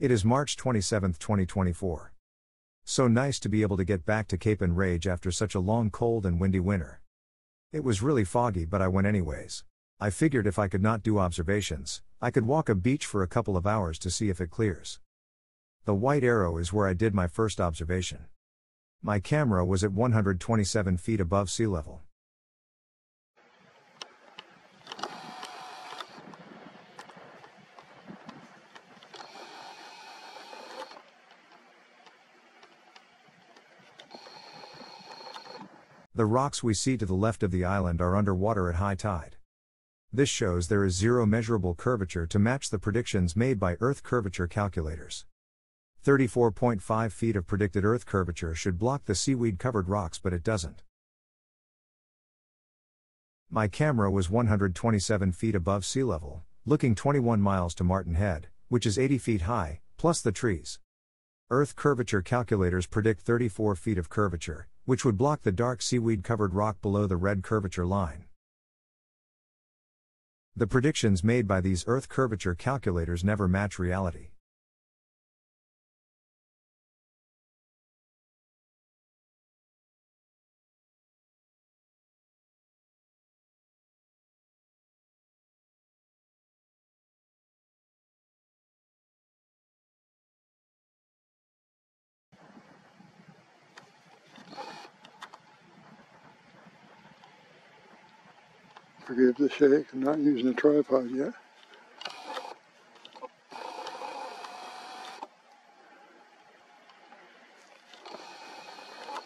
It is March 27, 2024. So nice to be able to get back to Cape Enrage after such a long cold and windy winter. It was really foggy, but I went anyways. I figured if I could not do observations, I could walk a beach for a couple of hours to see if it clears. The white arrow is where I did my first observation. My camera was at 127 feet above sea level. The rocks we see to the left of the island are underwater at high tide. This shows there is zero measurable curvature to match the predictions made by Earth curvature calculators. 34.5 feet of predicted Earth curvature should block the seaweed-covered rocks, but it doesn't. My camera was 127 feet above sea level, looking 21 miles to Martin Head, which is 80 feet high, plus the trees. Earth curvature calculators predict 34 feet of curvature, which would block the dark seaweed-covered rock below the red curvature line. The predictions made by these Earth curvature calculators never match reality. Forgive the shake, I'm not using a tripod yet.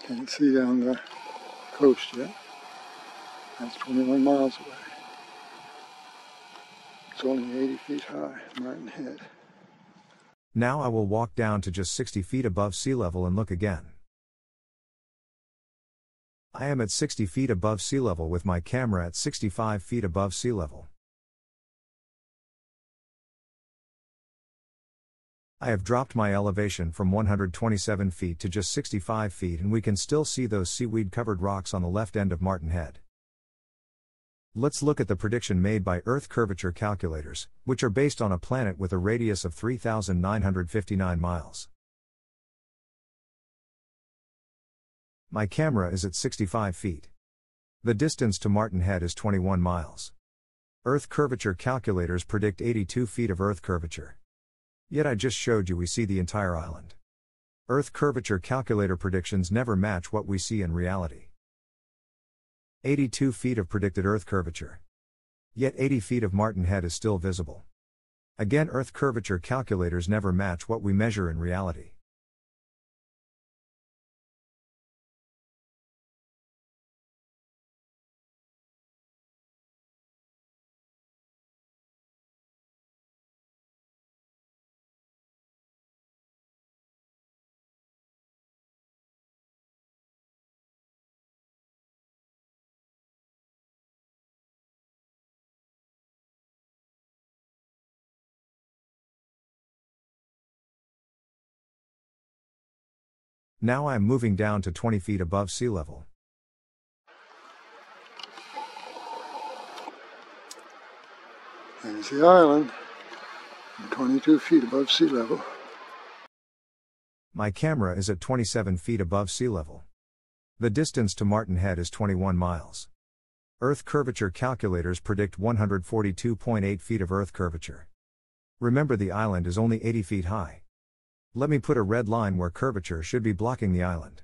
Can't see down the coast yet. That's 21 miles away. It's only 80 feet high, Martin Head. Now I will walk down to just 60 feet above sea level and look again. I am at 60 feet above sea level with my camera at 65 feet above sea level. I have dropped my elevation from 127 feet to just 65 feet, and we can still see those seaweed-covered rocks on the left end of Martin Head. Let's look at the prediction made by Earth curvature calculators, which are based on a planet with a radius of 3,959 miles. My camera is at 65 feet. The distance to Martin Head is 21 miles. Earth curvature calculators predict 82 feet of Earth curvature. Yet I just showed you we see the entire island. Earth curvature calculator predictions never match what we see in reality. 82 feet of predicted Earth curvature. Yet 80 feet of Martin Head is still visible. Again, Earth curvature calculators never match what we measure in reality. Now I am moving down to 20 feet above sea level. There's the island, 22 feet above sea level. My camera is at 27 feet above sea level. The distance to Martin Head is 21 miles. Earth curvature calculators predict 142.8 feet of Earth curvature. Remember, the island is only 80 feet high. Let me put a red line where curvature should be blocking the island.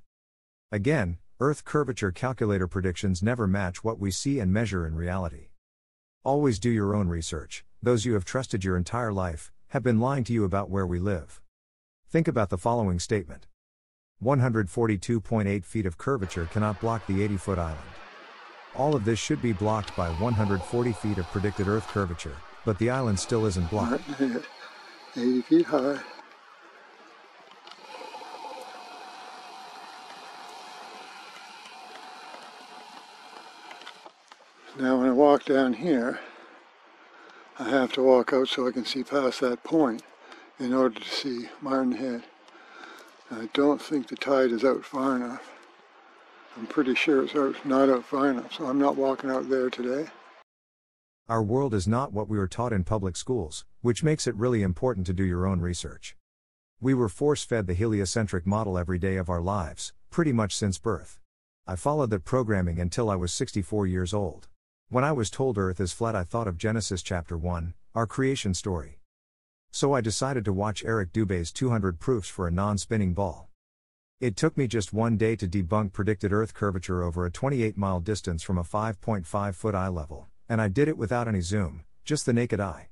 Again, Earth curvature calculator predictions never match what we see and measure in reality. Always do your own research. Those you have trusted your entire life have been lying to you about where we live. Think about the following statement. 142.8 feet of curvature cannot block the 80-foot island. All of this should be blocked by 140 feet of predicted Earth curvature, but the island still isn't blocked. Martin Head, 80 feet high. Now when I walk down here, I have to walk out so I can see past that point in order to see Martin Head. I don't think the tide is out far enough. I'm pretty sure it's not out far enough, so I'm not walking out there today. Our world is not what we were taught in public schools, which makes it really important to do your own research. We were force-fed the heliocentric model every day of our lives, pretty much since birth. I followed that programming until I was 64 years old. When I was told Earth is flat, I thought of Genesis chapter 1, our creation story. So I decided to watch Eric Dubé's 200 proofs for a non-spinning ball. It took me just one day to debunk predicted Earth curvature over a 28-mile distance from a 5.5-foot eye level, and I did it without any zoom, just the naked eye.